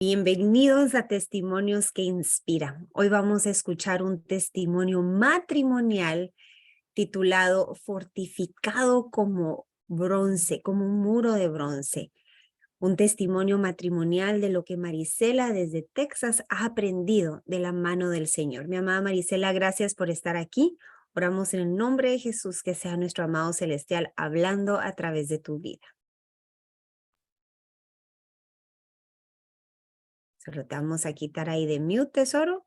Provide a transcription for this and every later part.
Bienvenidos a Testimonios que Inspiran. Hoy vamos a escuchar un testimonio matrimonial titulado Fortificado como bronce, como un muro de bronce. Un testimonio matrimonial de lo que Marisela desde Texas ha aprendido de la mano del Señor. Mi amada Marisela, gracias por estar aquí. Oramos en el nombre de Jesús, que sea nuestro amado celestial hablando a través de tu vida. Solo te vamos a quitar ahí de mute, tesoro.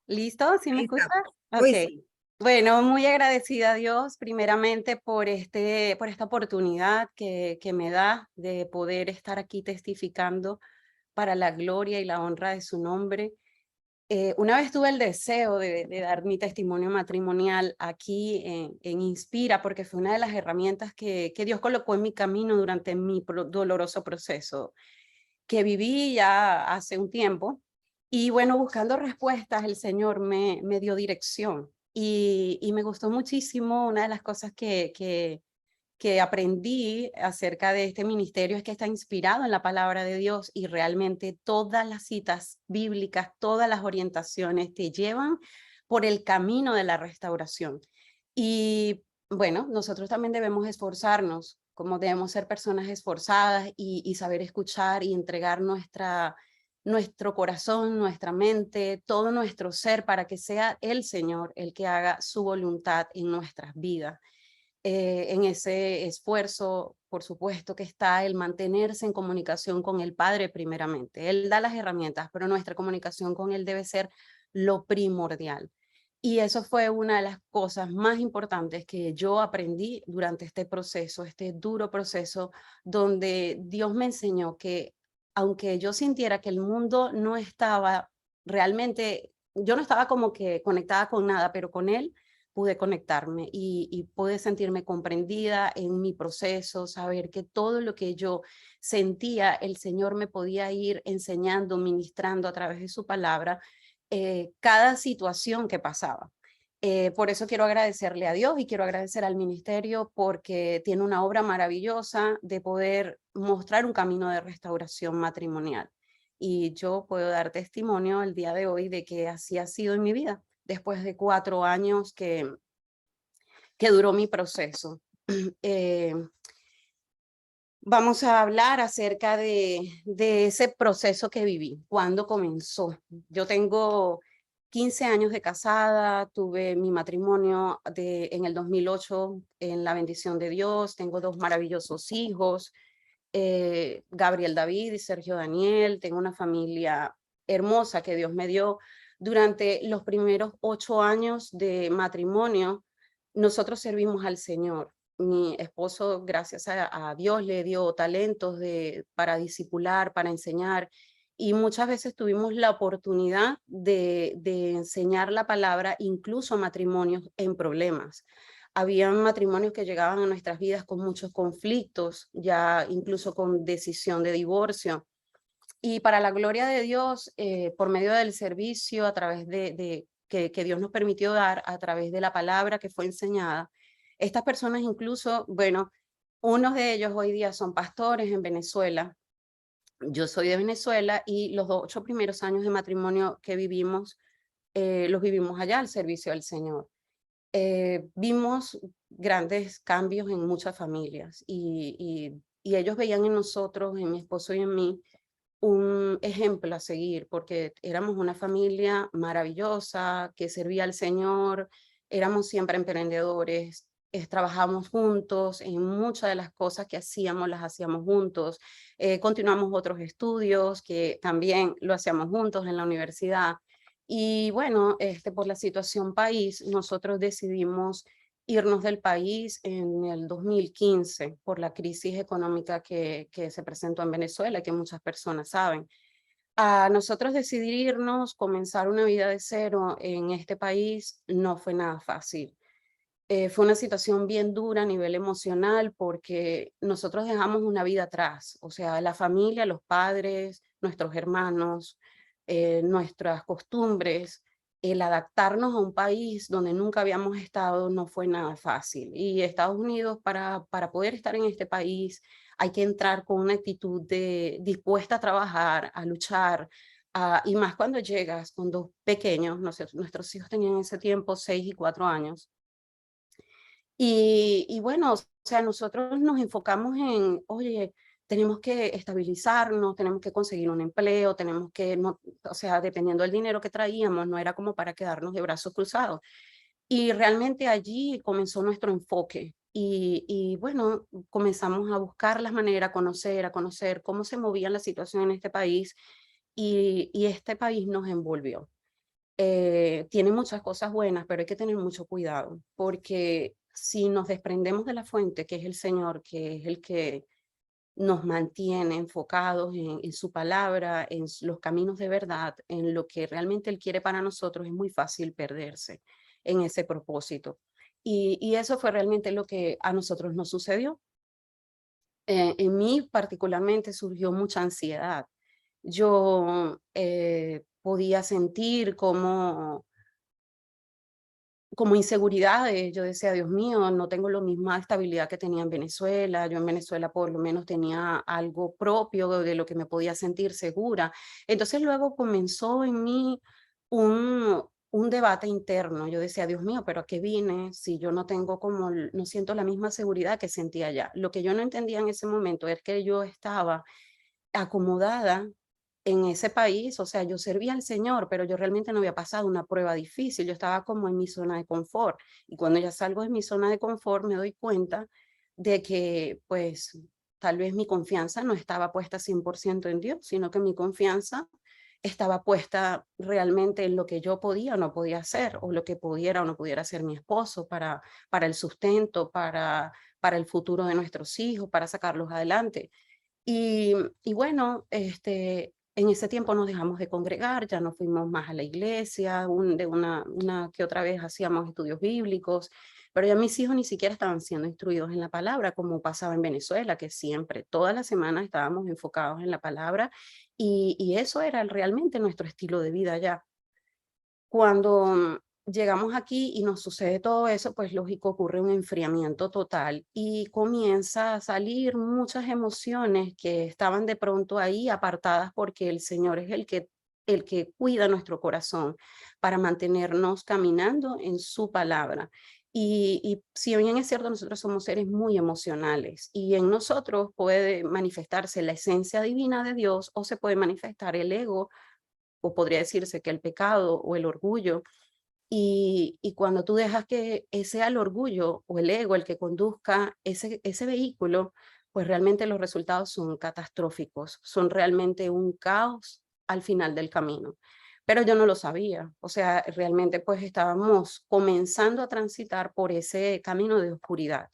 ¿Listo? ¿Sí me Ahí escucha? estamos. Hoy Ok. sí. Bueno, muy agradecida a Dios primeramente por esta oportunidad que me da de poder estar aquí testificando para la gloria y la honra de su nombre. Una vez tuve el deseo de dar mi testimonio matrimonial aquí en Inspira, porque fue una de las herramientas que Dios colocó en mi camino durante mi doloroso proceso que viví ya hace un tiempo. Y bueno, buscando respuestas, el Señor me dio dirección. Y me gustó muchísimo. Una de las cosas que aprendí acerca de este ministerio es que está inspirado en la palabra de Dios y realmente todas las citas bíblicas, todas las orientaciones te llevan por el camino de la restauración. Y bueno, nosotros también debemos esforzarnos, como debemos ser personas esforzadas y saber escuchar y entregar nuestro corazón, nuestra mente, todo nuestro ser para que sea el Señor el que haga su voluntad en nuestras vidas. En ese esfuerzo, por supuesto que está el mantenerse en comunicación con el Padre primeramente. Él da las herramientas, pero nuestra comunicación con Él debe ser lo primordial. Y eso fue una de las cosas más importantes que yo aprendí durante este proceso, este duro proceso, donde Dios me enseñó que aunque yo sintiera que el mundo no estaba realmente, yo no estaba como que conectada con nada, pero con Él pude conectarme y pude sentirme comprendida en mi proceso, saber que todo lo que yo sentía, el Señor me podía ir enseñando, ministrando a través de su palabra, cada situación que pasaba. Por eso quiero agradecerle a Dios y quiero agradecer al ministerio porque tiene una obra maravillosa de poder mostrar un camino de restauración matrimonial. Y yo puedo dar testimonio el día de hoy de que así ha sido en mi vida después de 4 años que duró mi proceso. Eh, Vamos a hablar acerca de ese proceso que viví, cuándo comenzó. Yo tengo 15 años de casada, tuve mi matrimonio en el 2008 en la bendición de Dios, tengo 2 maravillosos hijos, Gabriel David y Sergio Daniel, tengo una familia hermosa que Dios me dio. Durante los primeros 8 años de matrimonio, nosotros servimos al Señor. Mi esposo, gracias a Dios, le dio talentos para discipular, para enseñar, y muchas veces tuvimos la oportunidad de enseñar la palabra incluso a matrimonios en problemas. Habían matrimonios que llegaban a nuestras vidas con muchos conflictos, ya incluso con decisión de divorcio. Y para la gloria de Dios, por medio del servicio, a través que Dios nos permitió dar, a través de la palabra que fue enseñada, estas personas incluso, bueno, unos de ellos hoy día son pastores en Venezuela. Yo soy de Venezuela y los 8 primeros años de matrimonio que vivimos, los vivimos allá al servicio del Señor. Vimos grandes cambios en muchas familias y ellos veían en nosotros, en mi esposo y en mí, un ejemplo a seguir, porque éramos una familia maravillosa que servía al Señor, éramos siempre emprendedores, trabajamos juntos en muchas de las cosas que hacíamos, las hacíamos juntos, continuamos otros estudios que también lo hacíamos juntos en la universidad. Y bueno, por la situación país, nosotros decidimos irnos del país en el 2015 por la crisis económica que se presentó en Venezuela, que muchas personas saben. A nosotros decidir irnos, comenzar una vida de cero en este país, no fue nada fácil. Fue una situación bien dura a nivel emocional porque nosotros dejamos una vida atrás, o sea, la familia, los padres, nuestros hermanos, nuestras costumbres, el adaptarnos a un país donde nunca habíamos estado no fue nada fácil. Y Estados Unidos, para poder estar en este país, hay que entrar con una actitud de dispuesta a trabajar, a luchar, y más cuando llegas con dos pequeños, no sé, nuestros hijos tenían en ese tiempo 6 y 4 años. Y bueno, o sea, nosotros nos enfocamos en, oye, tenemos que estabilizarnos, tenemos que conseguir un empleo, tenemos que, no, o sea, dependiendo del dinero que traíamos, no era como para quedarnos de brazos cruzados. Y realmente allí comenzó nuestro enfoque. Y bueno, comenzamos a buscar las maneras, a conocer cómo se movía la situación en este país y este país nos envolvió. Tiene muchas cosas buenas, pero hay que tener mucho cuidado, porque si nos desprendemos de la fuente, que es el Señor, que es el que nos mantiene enfocados en su palabra, los caminos de verdad, en lo que realmente Él quiere para nosotros, es muy fácil perderse en ese propósito. Y eso fue realmente lo que a nosotros nos sucedió. En mí particularmente surgió mucha ansiedad. Yo podía sentir como inseguridades. Yo decía, Dios mío, no tengo la misma estabilidad que tenía en Venezuela. Yo en Venezuela por lo menos tenía algo propio de lo que me podía sentir segura. Entonces luego comenzó en mí un debate interno. Yo decía, Dios mío, pero ¿a qué vine si yo no tengo no siento la misma seguridad que sentía allá? Lo que yo no entendía en ese momento es que yo estaba acomodada en ese país, o sea, yo servía al Señor, pero yo realmente no había pasado una prueba difícil, yo estaba como en mi zona de confort. Y cuando ya salgo de mi zona de confort, me doy cuenta de que, pues, tal vez mi confianza no estaba puesta 100% en Dios, sino que mi confianza estaba puesta realmente en lo que yo podía o no podía hacer, o lo que pudiera o no pudiera hacer mi esposo para el sustento, para el futuro de nuestros hijos, para sacarlos adelante. Y bueno, en ese tiempo nos dejamos de congregar, ya no fuimos más a la iglesia, de una que otra vez hacíamos estudios bíblicos, pero ya mis hijos ni siquiera estaban siendo instruidos en la palabra, como pasaba en Venezuela, que siempre, todas las semanas estábamos enfocados en la palabra, y eso era realmente nuestro estilo de vida ya. Cuando llegamos aquí y nos sucede todo eso, pues lógico ocurre un enfriamiento total y comienza a salir muchas emociones que estaban de pronto ahí apartadas porque el Señor es el que cuida nuestro corazón para mantenernos caminando en su palabra. Y si bien es cierto, nosotros somos seres muy emocionales y en nosotros puede manifestarse la esencia divina de Dios o se puede manifestar el ego, o podría decirse que el pecado o el orgullo. Y cuando tú dejas que sea el orgullo o el ego el que conduzca ese vehículo, pues realmente los resultados son catastróficos, son realmente un caos al final del camino. Pero yo no lo sabía, o sea, realmente pues estábamos comenzando a transitar por ese camino de oscuridad.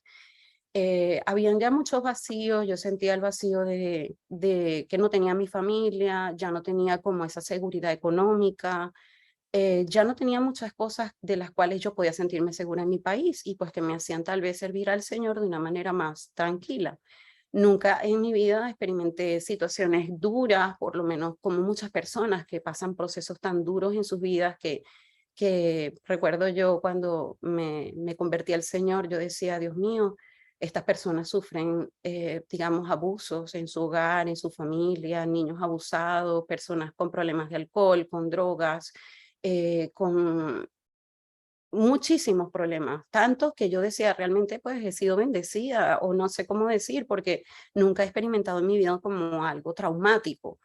Habían ya muchos vacíos, yo sentía el vacío de que no tenía mi familia, ya no tenía como esa seguridad económica, ya no tenía muchas cosas de las cuales yo podía sentirme segura en mi país y pues que me hacían tal vez servir al Señor de una manera más tranquila. Nunca en mi vida experimenté situaciones duras, por lo menos como muchas personas que pasan procesos tan duros en sus vidas que recuerdo yo cuando me convertí al Señor, yo decía, Dios mío, estas personas sufren, digamos, abusos en su hogar, en su familia, niños abusados, personas con problemas de alcohol, con drogas, con muchísimos problemas, tantos que yo decía, realmente pues he sido bendecida o no sé cómo decir, porque nunca he experimentado en mi vida como algo traumático.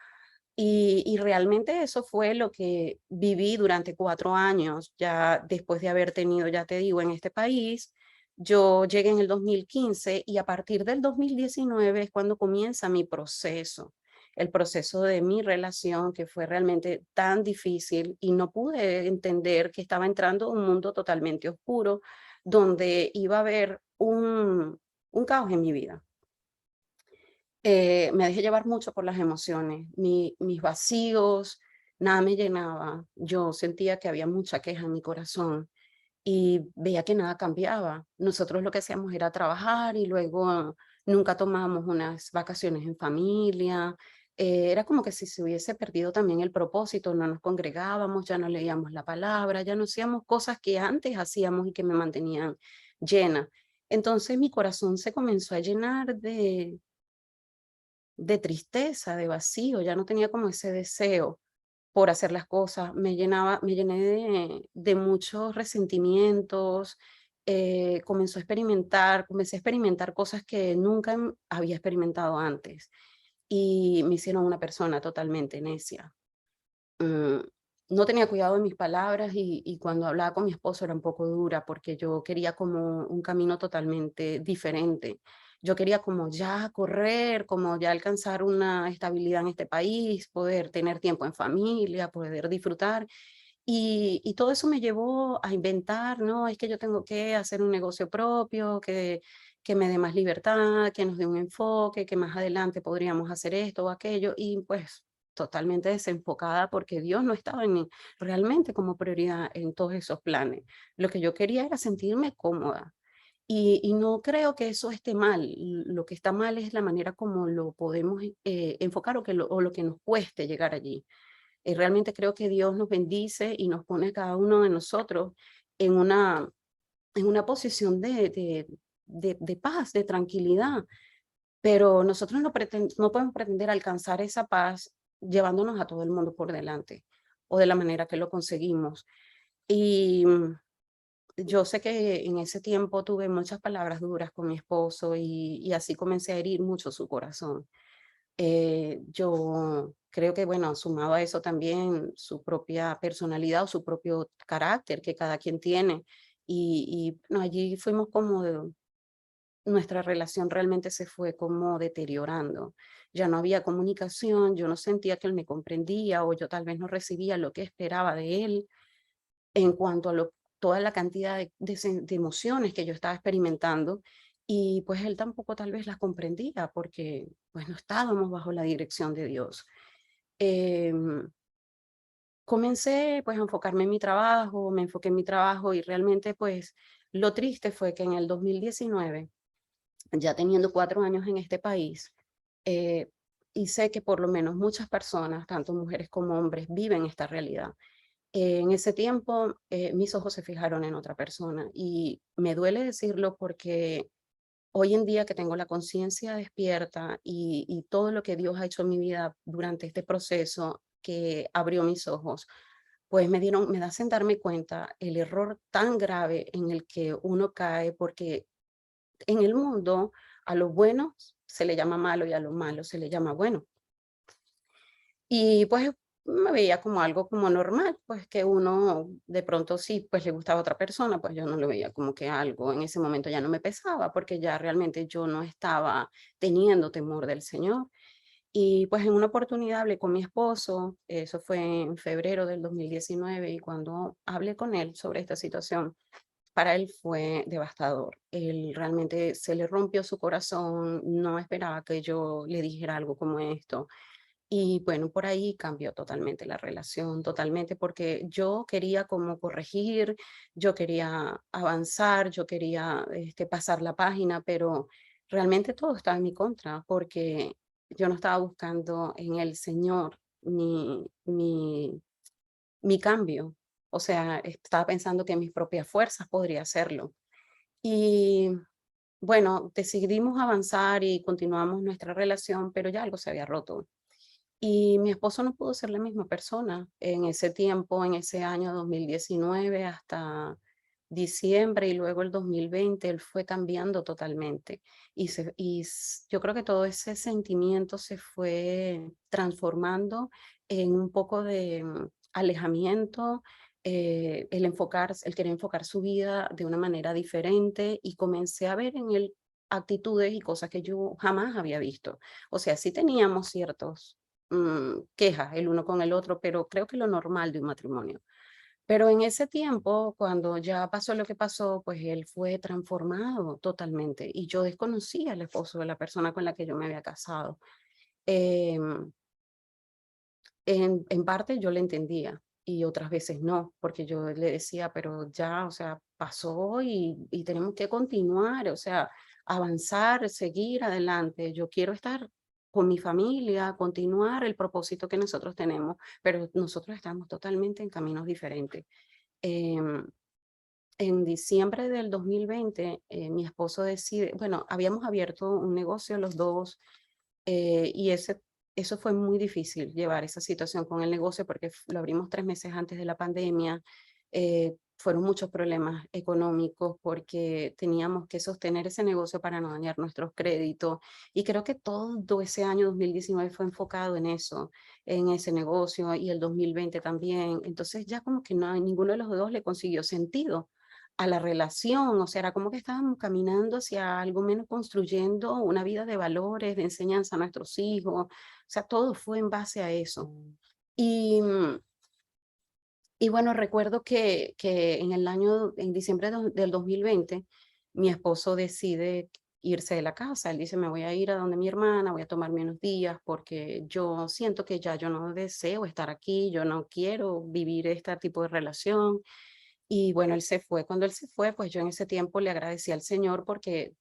Y realmente eso fue lo que viví durante 4 años, ya después de haber tenido, ya te digo, en este país. Yo llegué en el 2015 y a partir del 2019 es cuando comienza mi proceso, el proceso de mi relación, que fue realmente tan difícil y no pude entender que estaba entrando a un mundo totalmente oscuro, donde iba a haber un caos en mi vida. Me dejé llevar mucho por las emociones, mis vacíos, nada me llenaba. Yo sentía que había mucha queja en mi corazón y veía que nada cambiaba. Nosotros lo que hacíamos era trabajar y luego nunca tomábamos unas vacaciones en familia. Era como que si se hubiese perdido también el propósito, no nos congregábamos, ya no leíamos la palabra, ya no hacíamos cosas que antes hacíamos y que me mantenían llena. Entonces mi corazón se comenzó a llenar de tristeza, de vacío, ya no tenía como ese deseo por hacer las cosas, me llené de muchos resentimientos, comencé a experimentar cosas que nunca había experimentado antes y me hicieron una persona totalmente necia. Mm, no tenía cuidado de mis palabras y cuando hablaba con mi esposo era un poco dura porque yo quería como un camino totalmente diferente. Yo quería como ya correr, como ya alcanzar una estabilidad en este país, poder tener tiempo en familia, poder disfrutar. Y todo eso me llevó a inventar, ¿no? Es que yo tengo que hacer un negocio propio, que me dé más libertad, que nos dé un enfoque, que más adelante podríamos hacer esto o aquello. Y pues totalmente desenfocada porque Dios no estaba realmente como prioridad en todos esos planes. Lo que yo quería era sentirme cómoda. Y no creo que eso esté mal. Lo que está mal es la manera como lo podemos enfocar o lo que nos cueste llegar allí. Realmente creo que Dios nos bendice y nos pone a cada uno de nosotros en en una posición de paz, de tranquilidad, pero nosotros no podemos pretender alcanzar esa paz llevándonos a todo el mundo por delante o de la manera que lo conseguimos. Y yo sé que en ese tiempo tuve muchas palabras duras con mi esposo y así comencé a herir mucho su corazón. Yo creo que, bueno, sumado a eso también su propia personalidad o su propio carácter que cada quien tiene. No, allí fuimos como, nuestra relación realmente se fue como deteriorando. Ya no había comunicación, yo no sentía que él me comprendía o yo tal vez no recibía lo que esperaba de él en cuanto a toda la cantidad de emociones que yo estaba experimentando y pues él tampoco tal vez las comprendía porque pues no estábamos bajo la dirección de Dios. Em, Comencé pues a enfocarme en mi trabajo, me enfoqué en mi trabajo y realmente pues lo triste fue que en el 2019, ya teniendo 4 años en este país, eh, y sé que por lo menos muchas personas, tanto mujeres como hombres, viven esta realidad. En ese tiempo, mis ojos se fijaron en otra persona y me duele decirlo porque hoy en día que tengo la conciencia despierta y todo lo que Dios ha hecho en mi vida durante este proceso que abrió mis ojos, pues me da en darme cuenta el error tan grave en el que uno cae porque en el mundo a lo bueno se le llama malo y a lo malo se le llama bueno. Y pues me veía como algo como normal, pues que uno de pronto sí, pues le gustaba a otra persona, pues yo no lo veía como que algo en ese momento ya no me pesaba, porque ya realmente yo no estaba teniendo temor del Señor. Y pues en una oportunidad hablé con mi esposo, eso fue en febrero del 2019, y cuando hablé con él sobre esta situación, para él fue devastador. Él realmente se le rompió su corazón, no esperaba que yo le dijera algo como esto. Y bueno, por ahí cambió totalmente la relación, totalmente, porque yo quería como corregir, yo quería avanzar, yo quería pasar la página, pero realmente todo estaba en mi contra, porque yo no estaba buscando en el Señor mi cambio. O sea, estaba pensando que en mis propias fuerzas podría hacerlo. Y bueno, decidimos avanzar y continuamos nuestra relación, pero ya algo se había roto. Y mi esposo no pudo ser la misma persona en ese tiempo, en ese año 2019 hasta diciembre y luego el 2020, él fue cambiando totalmente. Yo creo que todo ese sentimiento se fue transformando en un poco de alejamiento, el querer enfocar su vida de una manera diferente y comencé a ver en él actitudes y cosas que yo jamás había visto. O sea, sí teníamos ciertos quejas el uno con el otro, pero creo que lo normal de un matrimonio. Pero en ese tiempo, cuando ya pasó lo que pasó, pues él fue transformado totalmente y yo desconocía al esposo de la persona con la que yo me había casado. Em, en parte yo le entendía y otras veces no, porque yo le decía, pero ya, o sea, pasó y tenemos que continuar, o sea, avanzar, seguir adelante. Yo quiero estar con mi familia, continuar el propósito que nosotros tenemos, pero nosotros estamos totalmente en caminos diferentes. Em, en diciembre del 2020, mi esposo decide, bueno, habíamos abierto un negocio los dos, Y eso fue muy difícil, llevar esa situación con el negocio, porque lo abrimos 3 meses antes de la pandemia. Fueron muchos problemas económicos porque teníamos que sostener ese negocio para no dañar nuestros créditos. Y creo que todo ese año 2019 fue enfocado en eso, en ese negocio, y el 2020 también. Entonces ya como que no, ninguno de los dos le consiguió sentido a la relación. O sea, era como que estábamos caminando hacia algo menos, construyendo una vida de valores, de enseñanza a nuestros hijos. O sea, todo fue en base a eso. Y, y bueno, recuerdo que en el año, en diciembre del 2020, mi esposo decide irse de la casa. Él dice, me voy a ir a donde mi hermana, voy a tomarme unos días porque yo siento que ya yo no deseo estar aquí, yo no quiero vivir este tipo de relación. Y bueno, él se fue. Cuando él se fue, pues yo en ese tiempo le agradecí al Señor porque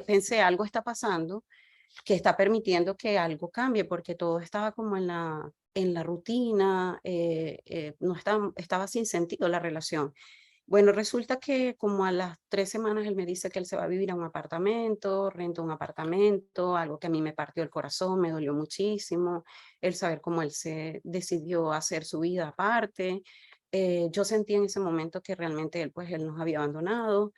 pensé, algo está pasando que está permitiendo que algo cambie, porque todo estaba como en la rutina, no estaba sin sentido la relación. Bueno, resulta que como a las 3 semanas él me dice que él se va a vivir a un apartamento, renta un apartamento, algo que a mí me partió el corazón, me dolió muchísimo, el saber cómo él se decidió hacer su vida aparte. Yo sentí en ese momento que realmente él, pues él nos había abandonado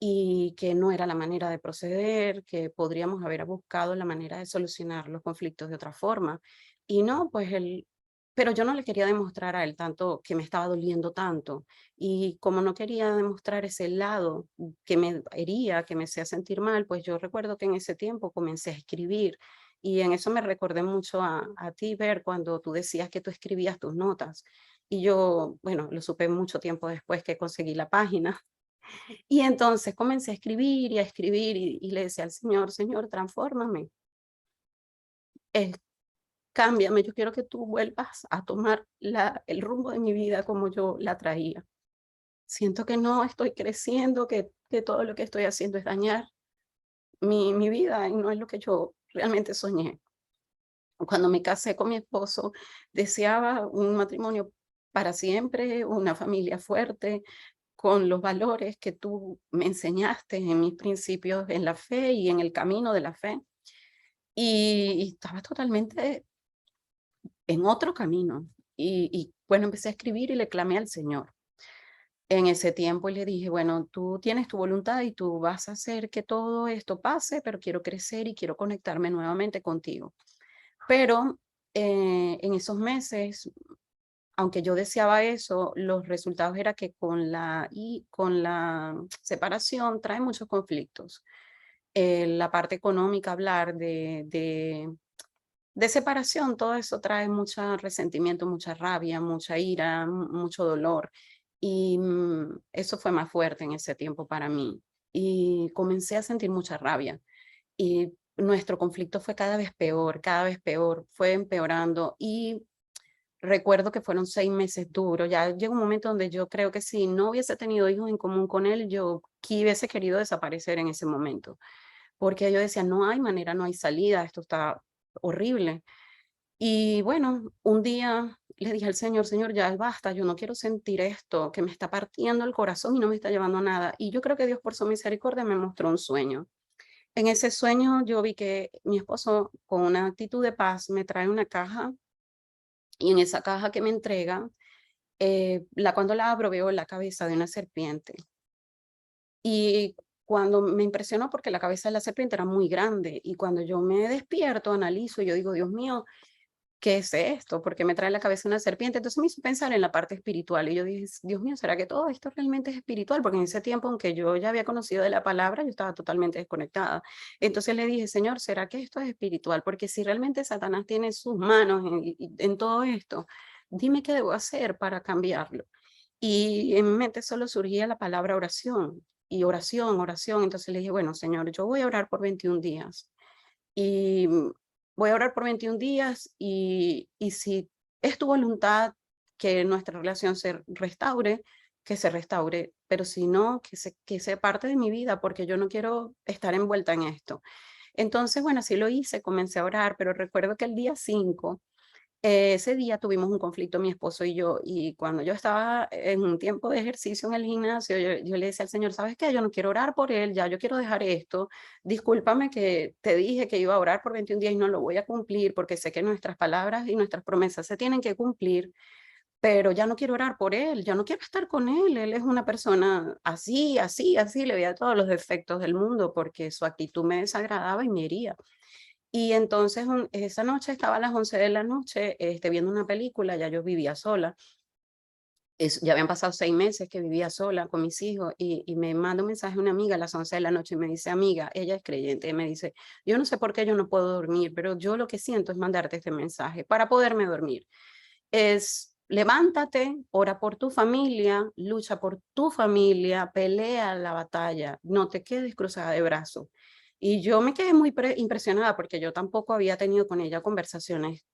y que no era la manera de proceder, que podríamos haber buscado la manera de solucionar los conflictos de otra forma. Y no, pues él, pero yo no le quería demostrar a él tanto que me estaba doliendo tanto. Y como no quería demostrar ese lado que me hería, que me hacía sentir mal, pues yo recuerdo que en ese tiempo comencé a escribir. Y en eso me recordé mucho a ti, Ver, cuando tú decías que tú escribías tus notas. Y yo, bueno, lo supe mucho tiempo después que conseguí la página. Y entonces comencé a escribir y a escribir y le decía al Señor, Señor, transfórmame, eh, cámbiame, yo quiero que tú vuelvas a tomar el rumbo de mi vida como yo la traía. Siento que no estoy creciendo, que todo lo que estoy haciendo es dañar mi vida y no es lo que yo realmente soñé. Cuando me casé con mi esposo, deseaba un matrimonio para siempre, una familia fuerte, con los valores que tú me enseñaste en mis principios en la fe y en el camino de la fe. Y estaba totalmente en otro camino. Y bueno, empecé a escribir y le clamé al Señor en ese tiempo y le dije, bueno, tú tienes tu voluntad y tú vas a hacer que todo esto pase, pero quiero crecer y quiero conectarme nuevamente contigo. Pero en esos meses, aunque yo deseaba eso, los resultados era que con la separación trae muchos conflictos. La parte económica, hablar de separación, todo eso trae mucho resentimiento, mucha rabia, mucha ira, mucho dolor. Y eso fue más fuerte en ese tiempo para mí. Y comencé a sentir mucha rabia. Y nuestro conflicto fue cada vez peor, fue empeorando. Y recuerdo que fueron 6 meses duros. Ya llegó un momento donde yo creo que si no hubiese tenido hijos en común con él, yo hubiese querido desaparecer en ese momento. Porque yo decía, no hay manera, no hay salida, esto está horrible. Y bueno, un día le dije al Señor, Señor, ya basta, yo no quiero sentir esto, que me está partiendo el corazón y no me está llevando a nada. Y yo creo que Dios por su misericordia me mostró un sueño. En ese sueño yo vi que mi esposo, con una actitud de paz, me trae una caja y en esa caja que me entrega, cuando la abro veo la cabeza de una serpiente. Y cuando me impresionó porque la cabeza de la serpiente era muy grande y cuando yo me despierto, analizo y yo digo, Dios mío, ¿qué es esto? Porque me trae la cabeza una serpiente. Entonces me hizo pensar en la parte espiritual y yo dije, Dios mío, ¿será que todo esto realmente es espiritual? Porque en ese tiempo, aunque yo ya había conocido de la palabra, yo estaba totalmente desconectada. Entonces le dije, Señor, ¿será que esto es espiritual? Porque si realmente Satanás tiene sus manos en todo esto, dime qué debo hacer para cambiarlo. Y en mi mente solo surgía la palabra oración y oración, oración. Entonces le dije, bueno, Señor, yo voy a orar por 21 días y voy a orar por 21 días y si es tu voluntad que nuestra relación se restaure, que se restaure, pero si no, que sea parte de mi vida, porque yo no quiero estar envuelta en esto. Entonces, bueno, así lo hice, comencé a orar, pero recuerdo que el día 5 Ese día tuvimos un conflicto mi esposo y yo, y cuando yo estaba en un tiempo de ejercicio en el gimnasio, yo le decía al Señor, ¿sabes qué? Yo no quiero orar por él, ya yo quiero dejar esto. Discúlpame que te dije que iba a orar por 21 días y no lo voy a cumplir porque sé que nuestras palabras y nuestras promesas se tienen que cumplir, pero ya no quiero orar por él, ya no quiero estar con él. Él es una persona así, así, así, le veía todos los defectos del mundo porque su actitud me desagradaba y me hería. Y entonces esa noche estaba a las 11 de la noche viendo una película, ya yo vivía sola, ya habían pasado 6 meses que vivía sola con mis hijos y me manda un mensaje una amiga a las 11 de la noche y me dice, amiga, ella es creyente, y me dice, yo no sé por qué yo no puedo dormir, pero yo lo que siento es mandarte este mensaje para poderme dormir. Es levántate, ora por tu familia, lucha por tu familia, pelea la batalla, no te quedes cruzada de brazos. Y yo me quedé muy impresionada porque yo tampoco había tenido con ella conversaciones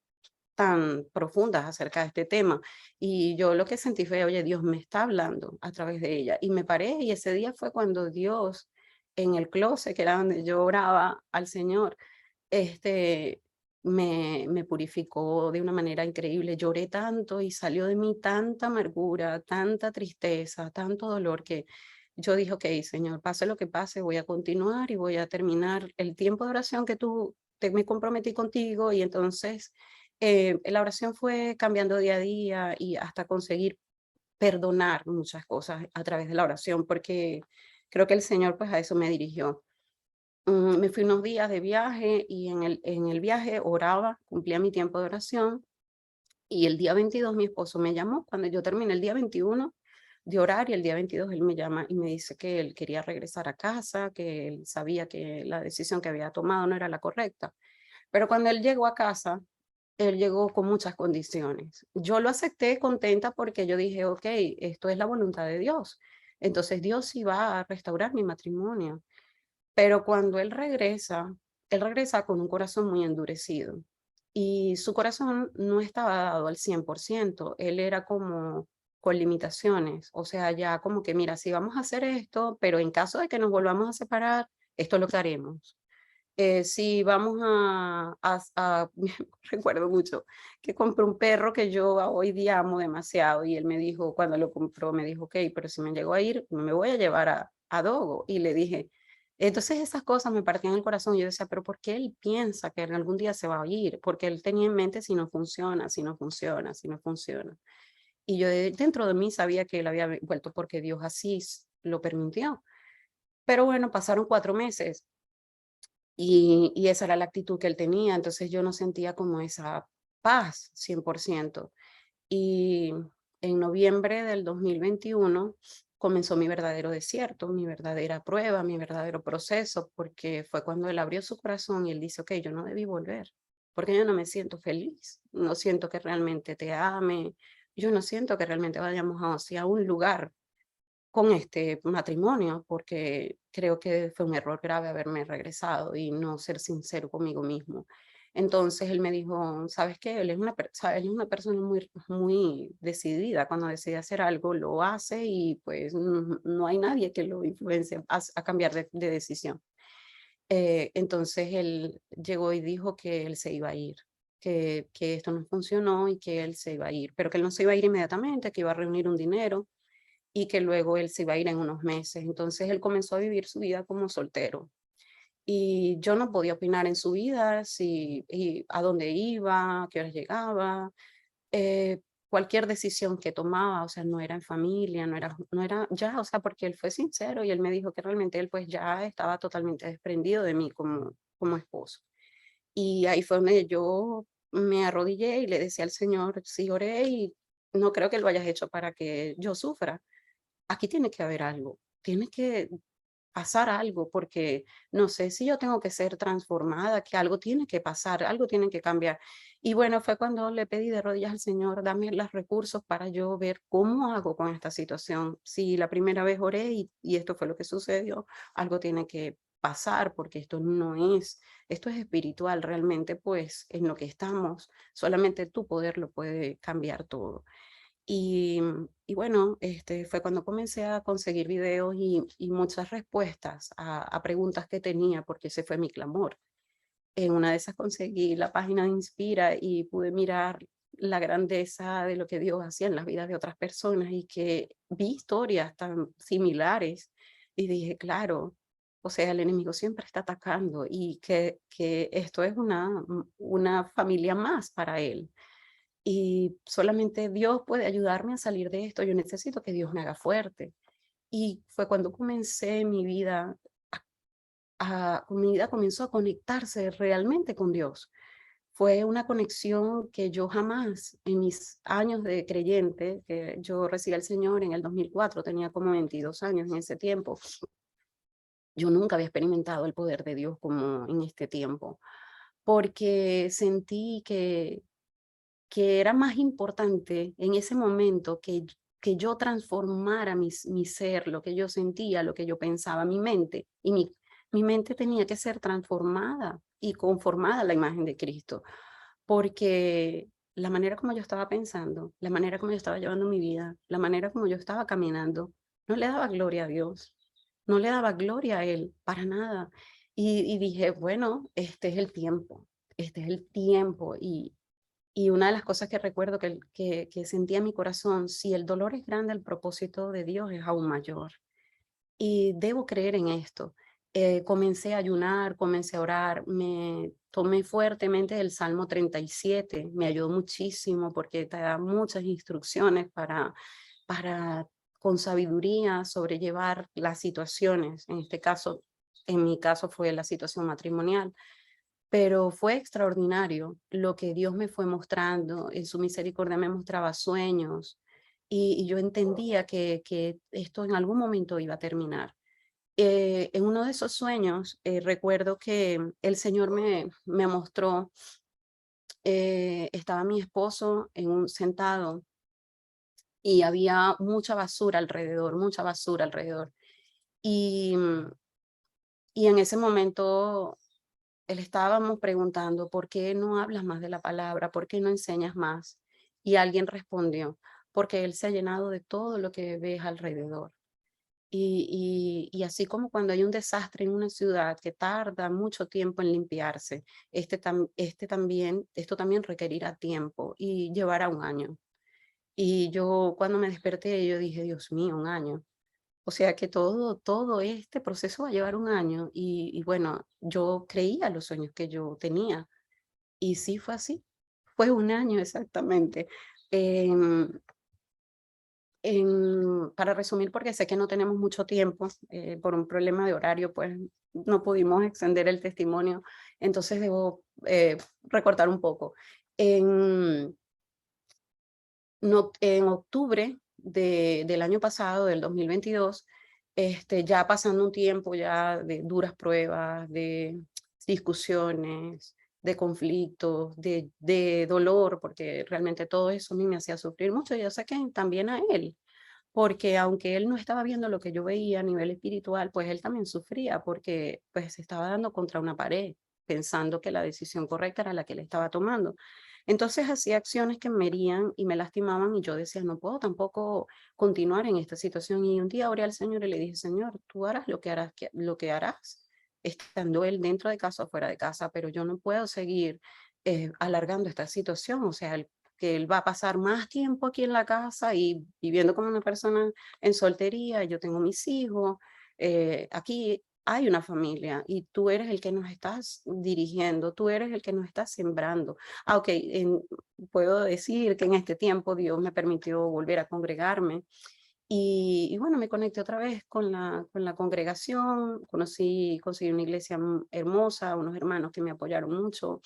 tan profundas acerca de este tema. Y yo lo que sentí fue, oye, Dios me está hablando a través de ella. Y me paré y ese día fue cuando Dios, en el closet, que era donde yo oraba al Señor, me purificó de una manera increíble. Lloré tanto y salió de mí tanta amargura, tanta tristeza, tanto dolor que yo dije, ok, Señor, pase lo que pase, voy a continuar y voy a terminar el tiempo de oración que me comprometí contigo. Y entonces la oración fue cambiando día a día y hasta conseguir perdonar muchas cosas a través de la oración, porque creo que el Señor pues a eso me dirigió. Me fui unos días de viaje y en el viaje oraba, cumplía mi tiempo de oración y el día 22 mi esposo me llamó cuando yo terminé el día 21 de orar y el día 22 él me llama y me dice que él quería regresar a casa, que él sabía que la decisión que había tomado no era la correcta. Pero cuando él llegó a casa, él llegó con muchas condiciones. Yo lo acepté contenta porque yo dije, ok, esto es la voluntad de Dios. Entonces Dios iba a restaurar mi matrimonio. Pero cuando él regresa con un corazón muy endurecido y su corazón no estaba dado al 100%, él era como con limitaciones, o sea, ya como que, mira, si vamos a hacer esto, pero en caso de que nos volvamos a separar, esto es lo que haremos. Si vamos recuerdo mucho que compré un perro que yo hoy día amo demasiado y él me dijo, cuando lo compró, me dijo, ok, pero si me llego a ir, me voy a llevar a Dogo. Y le dije, entonces esas cosas me partían el corazón. Yo decía, pero ¿por qué él piensa que algún día se va a ir? Porque él tenía en mente si no funciona, si no funciona, si no funciona. Y yo dentro de mí sabía que él había vuelto porque Dios así lo permitió. Pero bueno, pasaron 4 meses y esa era la actitud que él tenía, entonces yo no sentía como esa paz 100%. Y en noviembre del 2021 comenzó mi verdadero desierto, mi verdadera prueba, mi verdadero proceso, porque fue cuando él abrió su corazón y él dice, ok, yo no debí volver, porque yo no me siento feliz, no siento que realmente te ame, yo no siento que realmente vayamos hacia un lugar con este matrimonio, porque creo que fue un error grave haberme regresado y no ser sincero conmigo mismo. Entonces él me dijo, ¿sabes qué? Él es una persona muy, muy decidida. Cuando decide hacer algo, lo hace y pues no hay nadie que lo influencie a cambiar de decisión. Entonces él llegó y dijo que él se iba a ir, que esto no funcionó y que él se iba a ir, pero que él no se iba a ir inmediatamente, que iba a reunir un dinero y que luego él se iba a ir en unos meses. Entonces él comenzó a vivir su vida como soltero. Y yo no podía opinar en su vida, y a dónde iba, a qué horas llegaba, cualquier decisión que tomaba, o sea, no era en familia, no era ya, o sea, porque él fue sincero y él me dijo que realmente él pues ya estaba totalmente desprendido de mí como esposo. Y ahí fue donde yo me arrodillé y le decía al Señor, sí oré y no creo que lo hayas hecho para que yo sufra, aquí tiene que haber algo, tiene que pasar algo, porque no sé si yo tengo que ser transformada, que algo tiene que pasar, algo tiene que cambiar. Y bueno, fue cuando le pedí de rodillas al Señor, dame los recursos para yo ver cómo hago con esta situación. Si la primera vez oré y esto fue lo que sucedió, algo tiene que pasar, porque esto es espiritual realmente, pues en lo que estamos, solamente tu poder lo puede cambiar todo. Y bueno, fue cuando comencé a conseguir videos y muchas respuestas a preguntas que tenía, porque ese fue mi clamor. En una de esas conseguí la página de Inspira y pude mirar la grandeza de lo que Dios hacía en las vidas de otras personas y que vi historias tan similares y dije, claro, o sea, el enemigo siempre está atacando y que esto es una familia más para él. Y solamente Dios puede ayudarme a salir de esto. Yo necesito que Dios me haga fuerte. Y fue cuando comencé mi vida, mi vida comenzó a conectarse realmente con Dios. Fue una conexión que yo jamás en mis años de creyente, que yo recibí al Señor en el 2004, tenía como 22 años en ese tiempo, yo nunca había experimentado el poder de Dios como en este tiempo, porque sentí que era más importante en ese momento que yo transformara mi ser, lo que yo sentía, lo que yo pensaba, mi mente, y mi mente tenía que ser transformada y conformada a la imagen de Cristo, porque la manera como yo estaba pensando, la manera como yo estaba llevando mi vida, la manera como yo estaba caminando, no le daba gloria a Dios, no le daba gloria a Él, para nada. Y dije, bueno, este es el tiempo, y una de las cosas que recuerdo que sentía en mi corazón, si el dolor es grande, el propósito de Dios es aún mayor. Y debo creer en esto. Comencé a ayunar, comencé a orar, me tomé fuertemente el Salmo 37, me ayudó muchísimo porque te da muchas instrucciones para con sabiduría sobrellevar las situaciones. En este caso, en mi caso fue la situación matrimonial, pero fue extraordinario lo que Dios me fue mostrando. En su misericordia me mostraba sueños y yo entendía que esto en algún momento iba a terminar. En uno de esos sueños, recuerdo que el Señor me mostró, estaba mi esposo sentado y había mucha basura alrededor, mucha basura alrededor. Y, y en ese momento él estábamos preguntando, ¿por qué no hablas más de la palabra? ¿Por qué no enseñas más? Y alguien respondió, porque él se ha llenado de todo lo que ves alrededor. Y así como cuando hay un desastre en una ciudad que tarda mucho tiempo en limpiarse, esto también requerirá tiempo y llevará un año. Y yo cuando me desperté, yo dije, Dios mío, un año. O sea que todo este proceso va a llevar un año y bueno, yo creía los sueños que yo tenía y sí fue así, fue un año exactamente. Em, para resumir, porque sé que no tenemos mucho tiempo, por un problema de horario, pues no pudimos extender el testimonio, entonces debo recortar un poco. En, en octubre del año pasado, del 2022, ya pasando un tiempo ya de duras pruebas, de discusiones, de conflictos, de dolor, porque realmente todo eso a mí me hacía sufrir mucho, y yo sé que también a él, porque aunque él no estaba viendo lo que yo veía a nivel espiritual, pues él también sufría porque pues se estaba dando contra una pared, pensando que la decisión correcta era la que él estaba tomando. Entonces hacía acciones que me herían y me lastimaban y yo decía, no puedo tampoco continuar en esta situación. Y un día oré al Señor y le dije, Señor, tú harás lo que harás, lo que harás, estando él dentro de casa o fuera de casa, pero yo no puedo seguir alargando esta situación. O sea, que él va a pasar más tiempo aquí en la casa y viviendo como una persona en soltería, yo tengo mis hijos, aquí hay una familia y tú eres el que nos estás dirigiendo, tú eres el que nos estás sembrando. Ah, ok, puedo decir que en este tiempo Dios me permitió volver a congregarme y bueno, me conecté otra vez con la congregación, conseguí una iglesia hermosa, unos hermanos que me apoyaron mucho,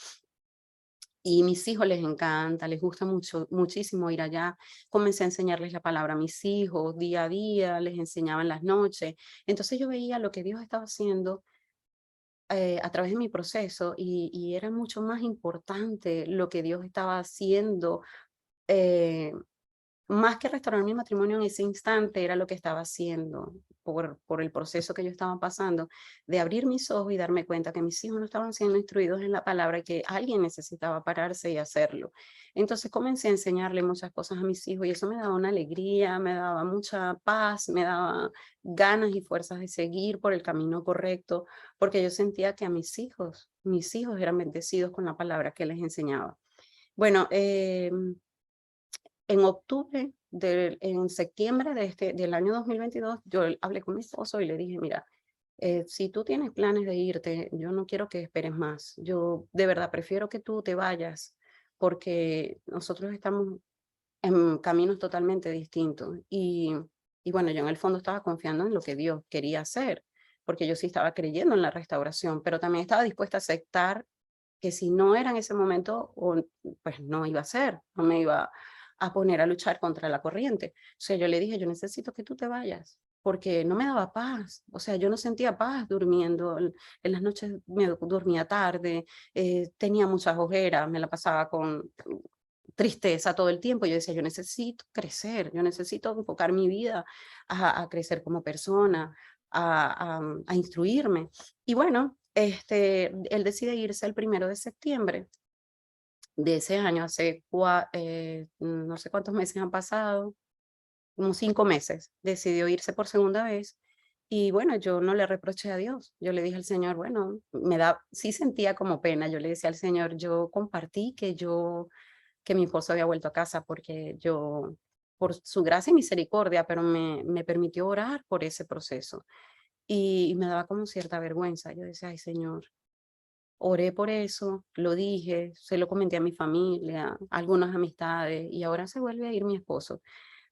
y mis hijos les encanta, les gusta mucho, muchísimo ir allá. Comencé a enseñarles la palabra a mis hijos día a día, les enseñaba en las noches. Entonces yo veía lo que Dios estaba haciendo a través de mi proceso y era mucho más importante lo que Dios estaba haciendo. eh, Más que restaurar mi matrimonio en ese instante, era lo que estaba haciendo por el proceso que yo estaba pasando, de abrir mis ojos y darme cuenta que mis hijos no estaban siendo instruidos en la palabra y que alguien necesitaba pararse y hacerlo. Entonces comencé a enseñarle muchas cosas a mis hijos y eso me daba una alegría, me daba mucha paz, me daba ganas y fuerzas de seguir por el camino correcto, porque yo sentía que a mis hijos eran bendecidos con la palabra que les enseñaba. Bueno, en octubre, en septiembre del año 2022, yo hablé con mi esposo y le dije, mira, si tú tienes planes de irte, yo no quiero que esperes más. Yo de verdad prefiero que tú te vayas porque nosotros estamos en caminos totalmente distintos. Y bueno, yo en el fondo estaba confiando en lo que Dios quería hacer, porque yo sí estaba creyendo en la restauración, pero también estaba dispuesta a aceptar que si no era en ese momento, pues no iba a ser, no me iba a poner a luchar contra la corriente. O sea, yo le dije, yo necesito que tú te vayas, porque no me daba paz. O sea, yo no sentía paz durmiendo. En las noches me dormía tarde, tenía muchas ojeras, me la pasaba con tristeza todo el tiempo. Yo decía, yo necesito crecer, yo necesito enfocar mi vida a crecer como persona, a instruirme. Y bueno, él decide irse el 1 de septiembre de ese año, no sé cuántos meses han pasado, como 5 meses, decidió irse por segunda vez. Y bueno, yo no le reproché a Dios. Yo le dije al Señor, bueno, sí sentía como pena. Yo le decía al Señor, yo compartí que mi esposo había vuelto a casa porque yo, por su gracia y misericordia, pero me permitió orar por ese proceso. Y me daba como cierta vergüenza. Yo decía, ay Señor, oré por eso, lo dije, se lo comenté a mi familia, a algunas amistades, y ahora se vuelve a ir mi esposo.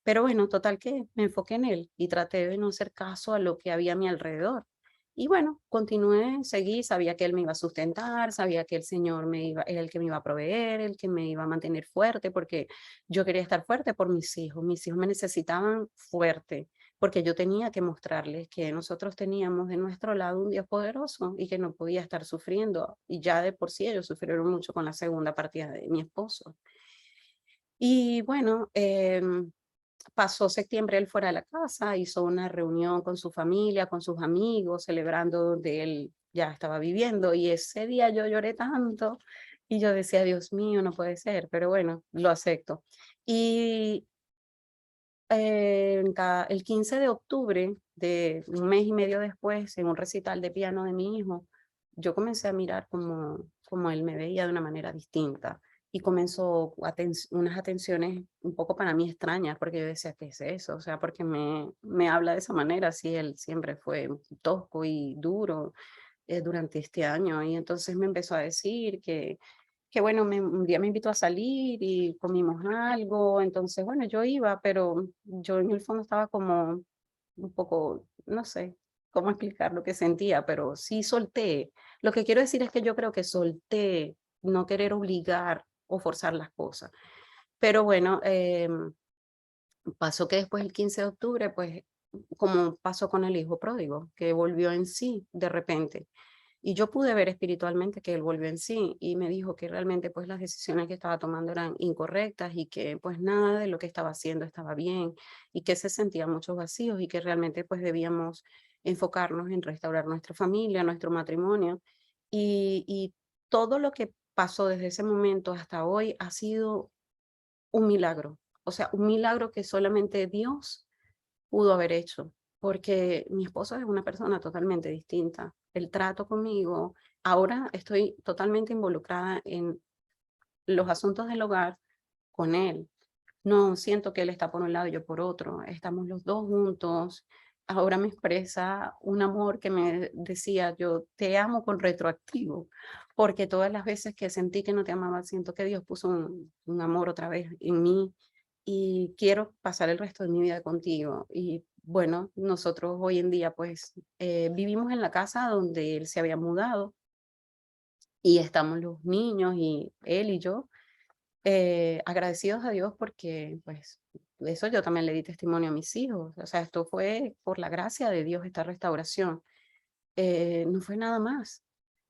Pero bueno, total que me enfoqué en él y traté de no hacer caso a lo que había a mi alrededor. Y bueno, continué, seguí, sabía que él me iba a sustentar, sabía que el Señor era el que me iba a proveer, el que me iba a mantener fuerte, porque yo quería estar fuerte por mis hijos me necesitaban fuerte, porque yo tenía que mostrarles que nosotros teníamos de nuestro lado un Dios poderoso y que no podía estar sufriendo, y ya de por sí ellos sufrieron mucho con la segunda partida de mi esposo. Y bueno, pasó septiembre él fuera de la casa, hizo una reunión con su familia, con sus amigos, celebrando donde él ya estaba viviendo, y ese día yo lloré tanto y yo decía, Dios mío, no puede ser, pero bueno, lo acepto. Y el 15 de octubre, de un mes y medio después, en un recital de piano de mi hijo, yo comencé a mirar como él me veía de una manera distinta. Y comenzó unas atenciones un poco para mí extrañas, porque yo decía, ¿qué es eso? O sea, porque me habla de esa manera, si él siempre fue tosco y duro durante este año. Y entonces me empezó a decir que bueno, un día me invitó a salir y comimos algo, entonces bueno, yo iba, pero yo en el fondo estaba como un poco, no sé cómo explicar lo que sentía, pero sí solté. Lo que quiero decir es que yo creo que solté, no querer obligar o forzar las cosas. Pero bueno, pasó que después el 15 de octubre, pues como pasó con el hijo pródigo, que volvió en sí de repente. Y yo pude ver espiritualmente que él volvió en sí y me dijo que realmente pues las decisiones que estaba tomando eran incorrectas y que pues nada de lo que estaba haciendo estaba bien y que se sentía muchos vacíos y que realmente pues debíamos enfocarnos en restaurar nuestra familia, nuestro matrimonio. Y todo lo que pasó desde ese momento hasta hoy ha sido un milagro. O sea, un milagro que solamente Dios pudo haber hecho, porque mi esposo es una persona totalmente distinta. El trato conmigo, ahora estoy totalmente involucrada en los asuntos del hogar con él. No siento que él está por un lado y yo por otro. Estamos los dos juntos. Ahora me expresa un amor que me decía, yo te amo con retroactivo, porque todas las veces que sentí que no te amaba, siento que Dios puso un amor otra vez en mí y quiero pasar el resto de mi vida contigo. Y bueno, nosotros hoy en día pues vivimos en la casa donde él se había mudado y estamos los niños y él y yo agradecidos a Dios porque pues de eso yo también le di testimonio a mis hijos. O sea, esto fue por la gracia de Dios, esta restauración. No fue nada más.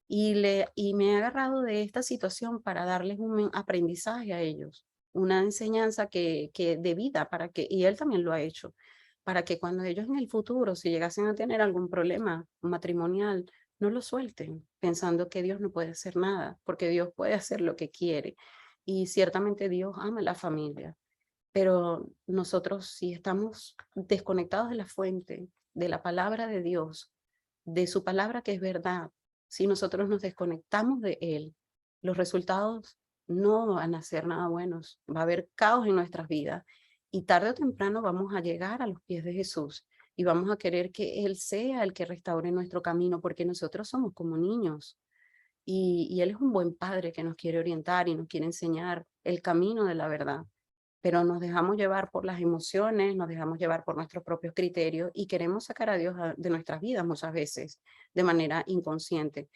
Y me he agarrado de esta situación para darles un aprendizaje a ellos, una enseñanza que de vida para que, y él también lo ha hecho, para que cuando ellos en el futuro, si llegasen a tener algún problema matrimonial, no lo suelten pensando que Dios no puede hacer nada, porque Dios puede hacer lo que quiere. Y ciertamente Dios ama a la familia, pero nosotros si estamos desconectados de la fuente, de la palabra de Dios, de su palabra que es verdad, si nosotros nos desconectamos de Él, los resultados no van a ser nada buenos. Va a haber caos en nuestras vidas y tarde o temprano vamos a llegar a los pies de Jesús y vamos a querer que Él sea el que restaure nuestro camino, porque nosotros somos como niños y Él es un buen padre que nos quiere orientar y nos quiere enseñar el camino de la verdad. Pero nos dejamos llevar por las emociones, nos dejamos llevar por nuestros propios criterios y queremos sacar a Dios de nuestras vidas muchas veces de manera inconsciente.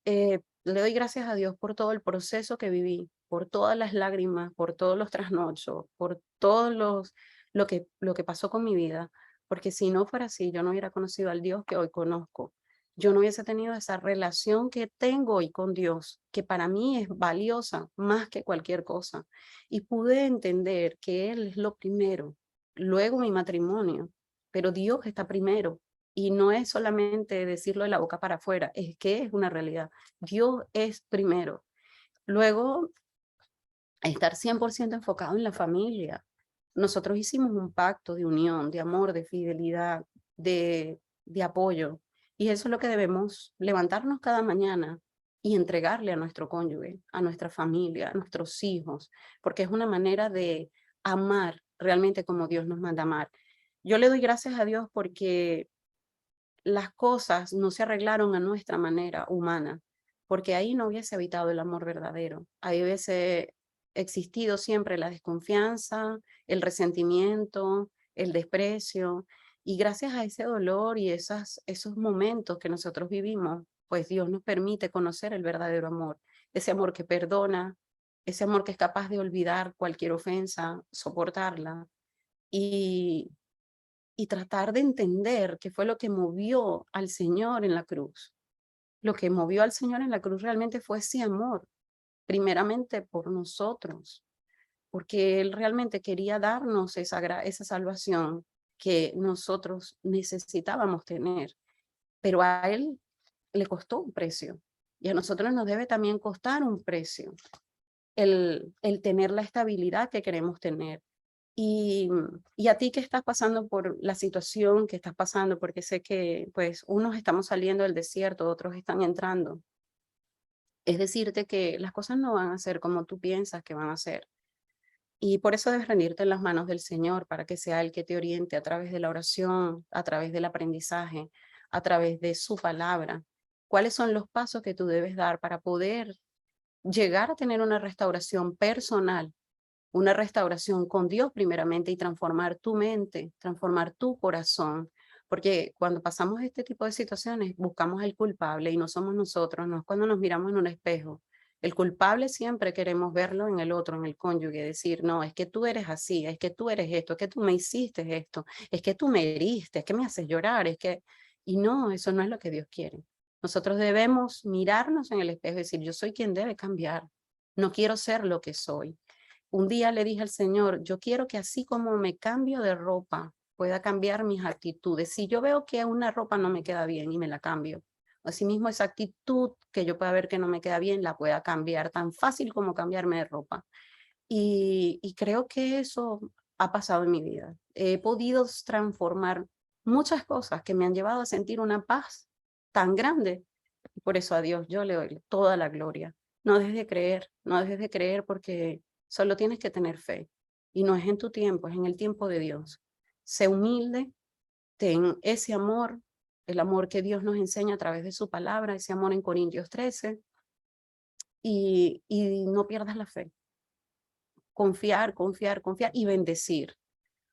Le doy gracias a Dios por todo el proceso que viví, por todas las lágrimas, por todos los trasnochos, por lo que pasó con mi vida, porque si no fuera así, yo no hubiera conocido al Dios que hoy conozco. Yo no hubiese tenido esa relación que tengo hoy con Dios, que para mí es valiosa más que cualquier cosa. Y pude entender que Él es lo primero, luego mi matrimonio, pero Dios está primero. Y no es solamente decirlo de la boca para afuera, es que es una realidad. Dios es primero. Luego, estar 100% enfocado en la familia. Nosotros hicimos un pacto de unión, de amor, de fidelidad, de apoyo. Y eso es lo que debemos levantarnos cada mañana y entregarle a nuestro cónyuge, a nuestra familia, a nuestros hijos, porque es una manera de amar realmente como Dios nos manda amar. Yo le doy gracias a Dios porque las cosas no se arreglaron a nuestra manera humana, porque ahí no hubiese habitado el amor verdadero. Ahí hubiese existido siempre la desconfianza, el resentimiento, el desprecio. Y gracias a ese dolor y esos momentos que nosotros vivimos, pues Dios nos permite conocer el verdadero amor, ese amor que perdona, ese amor que es capaz de olvidar cualquier ofensa, soportarla. Y y tratar de entender qué fue lo que movió al Señor en la cruz. Lo que movió al Señor en la cruz realmente fue ese amor, primeramente por nosotros, porque Él realmente quería darnos esa salvación que nosotros necesitábamos tener, pero a Él le costó un precio y a nosotros nos debe también costar un precio el tener la estabilidad que queremos tener. Y a ti que estás pasando por la situación que estás pasando, porque sé que pues unos estamos saliendo del desierto, otros están entrando. Es decirte que las cosas no van a ser como tú piensas que van a ser. Y por eso debes rendirte en las manos del Señor para que sea el que te oriente a través de la oración, a través del aprendizaje, a través de su palabra. ¿Cuáles son los pasos que tú debes dar para poder llegar a tener una restauración personal, una restauración con Dios primeramente y transformar tu mente, transformar tu corazón? Porque cuando pasamos este tipo de situaciones buscamos el culpable y no somos nosotros, no es cuando nos miramos en un espejo. El culpable siempre queremos verlo en el otro, en el cónyuge, decir, no, es que tú eres así, es que tú eres esto, es que tú me hiciste esto, es que tú me heriste, es que me haces llorar, es que... Y no, eso no es lo que Dios quiere. Nosotros debemos mirarnos en el espejo y decir, yo soy quien debe cambiar, no quiero ser lo que soy. Un día le dije al Señor, yo quiero que así como me cambio de ropa, pueda cambiar mis actitudes. Si yo veo que una ropa no me queda bien y me la cambio, asimismo esa actitud que yo pueda ver que no me queda bien, la pueda cambiar, tan fácil como cambiarme de ropa. Y creo que eso ha pasado en mi vida. He podido transformar muchas cosas que me han llevado a sentir una paz tan grande. Y por eso a Dios yo le doy toda la gloria. No dejes de creer, no dejes de creer porque solo tienes que tener fe. Y no es en tu tiempo, es en el tiempo de Dios. Sé humilde, ten ese amor, el amor que Dios nos enseña a través de su palabra, ese amor en Corintios 13, y no pierdas la fe. Confiar, confiar, confiar y bendecir.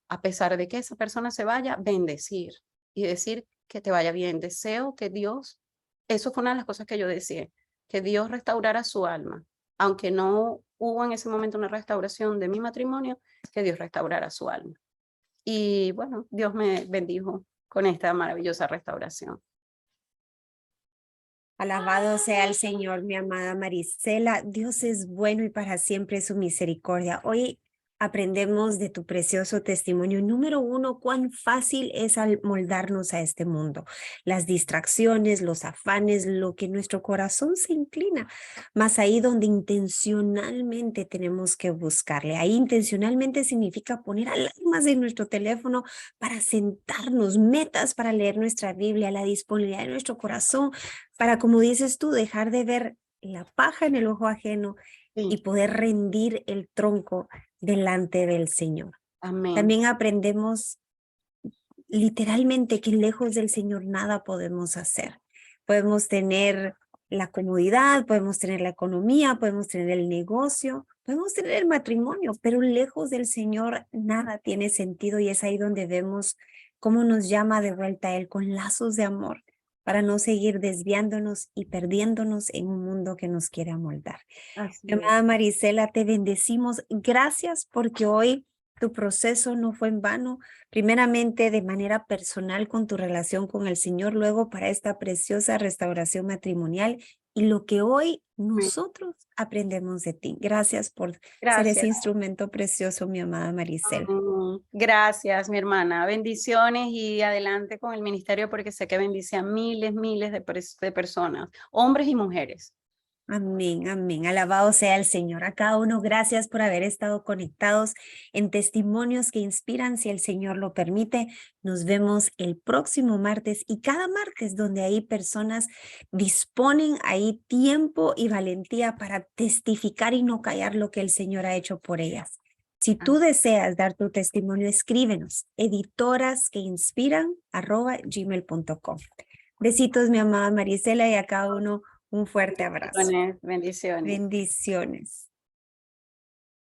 A pesar de que esa persona se vaya, bendecir y decir que te vaya bien. Deseo que Dios, eso fue una de las cosas que yo decía, que Dios restaurara su alma. Aunque no hubo en ese momento una restauración de mi matrimonio, que Dios restaurara su alma. Y bueno, Dios me bendijo con esta maravillosa restauración. Alabado sea el Señor, mi amada Marisela. Dios es bueno y para siempre su misericordia. Hoy aprendemos de tu precioso testimonio. Número uno, cuán fácil es moldarnos a este mundo. Las distracciones, los afanes, lo que nuestro corazón se inclina. Más ahí donde intencionalmente tenemos que buscarle. Ahí intencionalmente significa poner alarmas en nuestro teléfono para sentarnos, metas para leer nuestra Biblia, la disponibilidad de nuestro corazón para, como dices tú, dejar de ver la paja en el ojo ajeno y Sí. poder rendir el tronco delante del Señor. Amén. También aprendemos literalmente que lejos del Señor nada podemos hacer. Podemos tener la comodidad, podemos tener la economía, podemos tener el negocio, podemos tener el matrimonio, pero lejos del Señor nada tiene sentido, y es ahí donde vemos cómo nos llama de vuelta a Él con lazos de amor para no seguir desviándonos y perdiéndonos en un mundo que nos quiere amoldar. Así Mi es. amada Marisela, te bendecimos. Gracias porque hoy tu proceso no fue en vano. Primeramente de manera personal con tu relación con el Señor, luego para esta preciosa restauración matrimonial y lo que hoy Amén. nosotros aprendemos de ti. Gracias por ser ese Gracias. instrumento precioso, mi amada Marisela. Gracias, mi hermana. Bendiciones y adelante con el ministerio porque sé que bendice a miles, miles de personas, hombres y mujeres. Amén, amén. Alabado sea el Señor. A cada uno, gracias por haber estado conectados en testimonios que inspiran, si el Señor lo permite. Nos vemos el próximo martes y cada martes donde hay personas disponen ahí tiempo y valentía para testificar y no callar lo que el Señor ha hecho por ellas. Si tú deseas dar tu testimonio, escríbenos editorasqueinspiran@gmail.com. Besitos, mi amada Marisela, y a cada uno un fuerte abrazo. Bendiciones, bendiciones. Bendiciones.